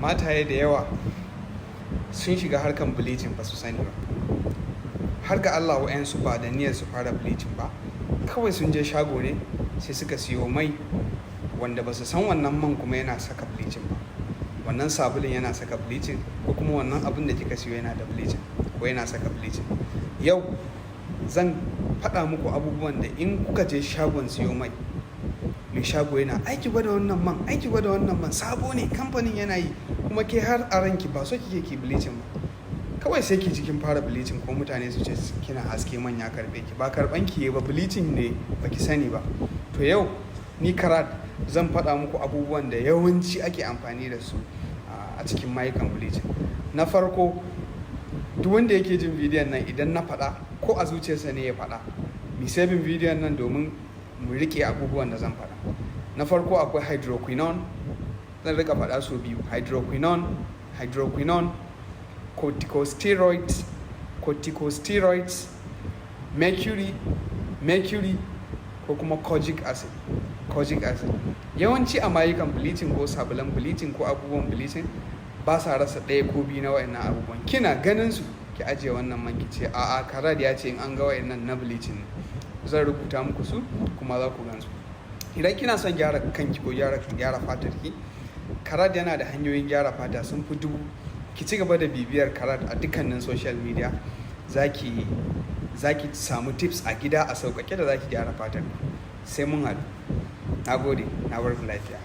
mataye da yawa sun shiga harkan bleaching ba su sani ba. Har ga Allah wa'yansu ba da niyyar su fara bleaching ba, kawai sun je shago ne sai suka siyo mai wanda ba su san wannan man kuma yana saka bleaching ba, wannan sabulun yana saka bleaching, ko kuma wannan abin da kika siyo yana da bleaching ko yana saka bleaching. Yau zan faɗa muku abubuwan da in kuka je shagon siyo mai shago yana aiki gwada wannan man sabo ne kamfanin yana yi, kuma ke har a ranki ba so kike ki bleaching ba, kawai sai ki jikin fara bleaching ko mutane su ce kina haske man ya karbe ki, ba karban ki ba, bleaching ne baki sani ba. To yau ni Karat zan faɗa muku abubuwan da yawanci ake amfani da su a cikin mayukan bleaching. Na farko, duk wanda yake jin bidiyon nan idan na faɗa ko a zuciyarsa ne ya faɗa, mi saving bidiyon nan domin mu rike abubuwan da zan faɗa. Na farko akwai hydroquinone, zan rika faɗa so biyu: hydroquinone, corticosteroids, mercury ko kuma kojic acid. Yawanci a mayukan bleaching ko sabulan bleaching ko abubuwan bleaching ba sa rasa ɗaya ko biyu na wayannan abubuwan. Kina ganin su ki ajiye wannan man ki ce a'a Karat ya ce in an ga wayannan na bleaching ne. Zan rubuta muku su kuma za ku gan su. Idan kina son gyara kanki ko gyara fatar ki, Karat yana da hanyoyin gyara fata sun fi 1000. Ki ci gaba da bibiyar Karat a dukkanin social media, zaki samu tips a gida a sauƙaƙe da zaki gyara fatar ki. Sai mun haɗu. Na gode, na bar ku lafiya.